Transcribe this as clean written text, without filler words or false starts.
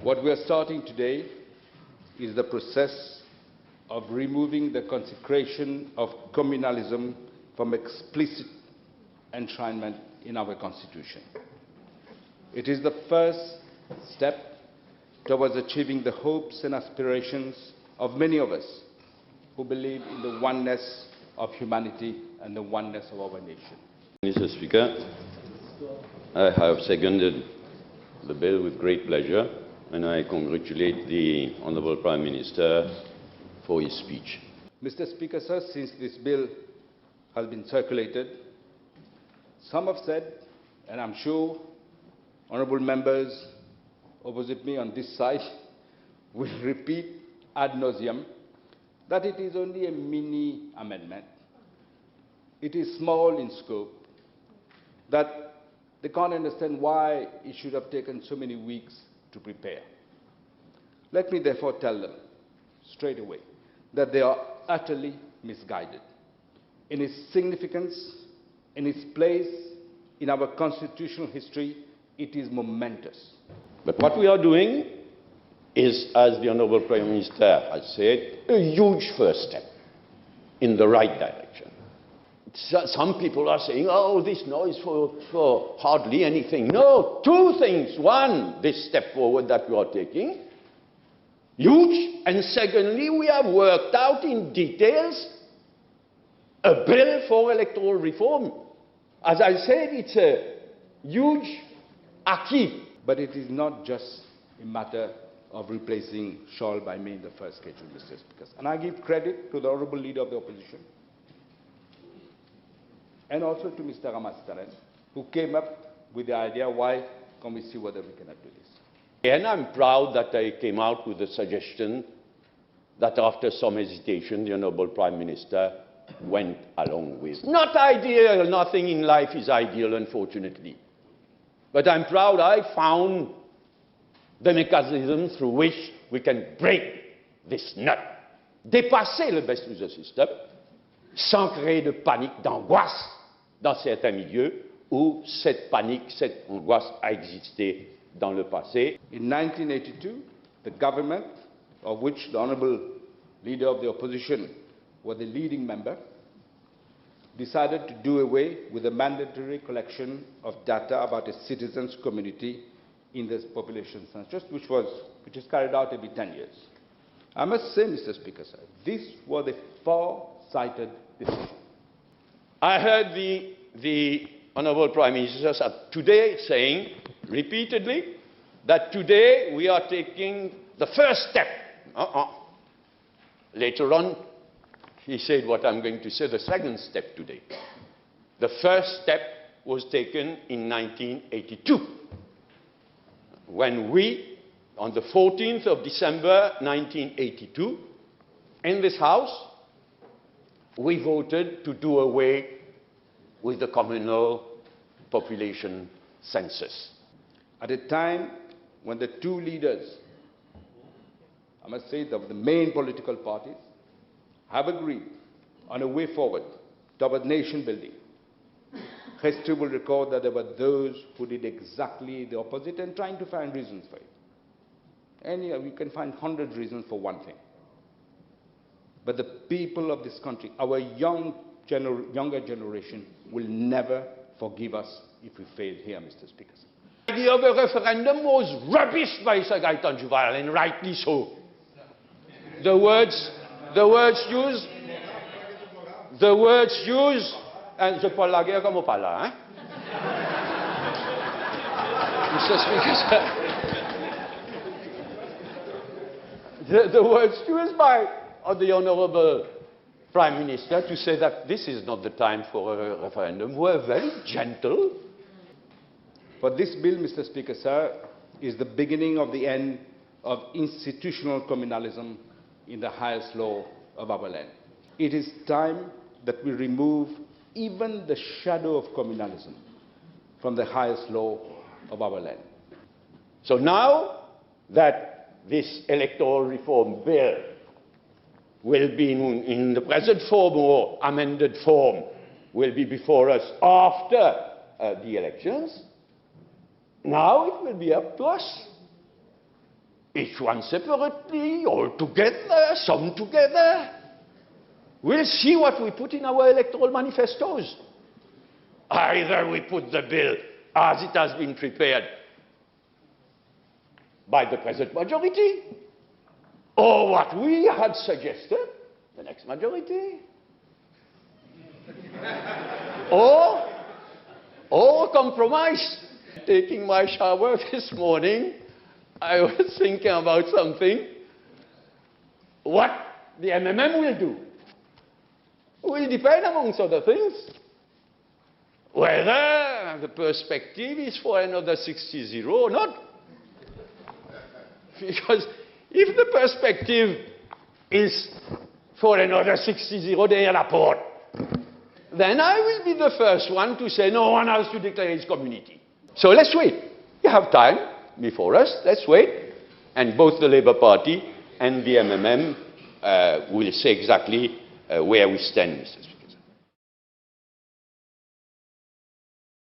What we are starting today is the process of removing the consecration of communalism from explicit enshrinement in our Constitution. It is the first step towards achieving the hopes and aspirations of many of us who believe in the oneness of humanity and the oneness of our nation. Mr. Speaker, I have seconded the bill with great pleasure, and I congratulate the Honourable Prime Minister for his speech. Mr. Speaker, sir, since this bill has been circulated, some have said, and I'm sure honourable members opposite me on this side will repeat ad nauseum, that it is only a mini amendment. It is small in scope, that they can't understand why it should have taken so many weeks to prepare. Let me therefore tell them straight away that they are utterly misguided. In its significance, in its place in our constitutional history, it is momentous. But what we are doing is, as the Honourable Prime Minister has said, a huge first step in the right direction. Some people are saying, oh, this noise for hardly anything. No, two things. One, this step forward that we are taking, huge. And secondly, we have worked out in details a bill for electoral reform. As I said, it's a huge acquis. But it is not just a matter of replacing Shawl by me in the first schedule, Mr. Speaker. And I give credit to the Honourable Leader of the Opposition and also to Mr. Ramastaren, who came up with the idea, why can't we see whether we cannot do this? And I'm proud that I came out with a suggestion that after some hesitation, the Honourable Prime Minister went along with. Not ideal, nothing in life is ideal, unfortunately. But I'm proud I found the mechanism through which we can break this nut. Dépasser le best user system sans créer de panique, d'angoisse dans certains milieux où cette panique, cette angoisse a existé dans le passé. In 1982, the government, of which the Honourable Leader of the Opposition was the leading member, decided to do away with the mandatory collection of data about a citizens' community in the population census, which is carried out every 10 years. I must say, Mr. Speaker, sir, this was a far-sighted decision. I heard the Honourable Prime Minister today saying repeatedly that today we are taking the first step. Later on, he said what I'm going to say, the second step today. The first step was taken in 1982, when we, on the 14th of December 1982, in this House, we voted to do away with the communal population census. At a time when the two leaders, I must say, of the main political parties, have agreed on a way forward toward nation building, history will record that there were those who did exactly the opposite and trying to find reasons for it. And we can find 100 reasons for one thing. But the people of this country, our younger generation, will never forgive us if we fail here, Mr. Speaker. The idea of a referendum was rubbish by Sir Gaëtan Juval, and rightly so. The words used, and je parle la guerre comme on parle là, hein? Mr. Speaker, the words used by the Honourable Prime Minister to say that this is not the time for a referendum were very gentle. But this bill, Mr. Speaker, sir, is the beginning of the end of institutional communalism in the highest law of our land. It is time that we remove even the shadow of communalism from the highest law of our land. So now that this electoral reform bill will be in the present form or amended form will be before us after the elections, now it will be up to us each one separately, all together, some together. We'll see what we put in our electoral manifestos. Either we put the bill as it has been prepared by the present majority, or what we had suggested, the next majority. or compromise. Taking my shower this morning, I was thinking about something. What the MMM will do will depend, amongst other things, whether the perspective is for another 60-0 or not. Because if the perspective is for another 60-0 day rapport, then I will be the first one to say no one has to declare his community. So let's wait. We have time before us. Let's wait. And both the Labour Party and the MMM will say exactly where we stand, Mr. Speaker.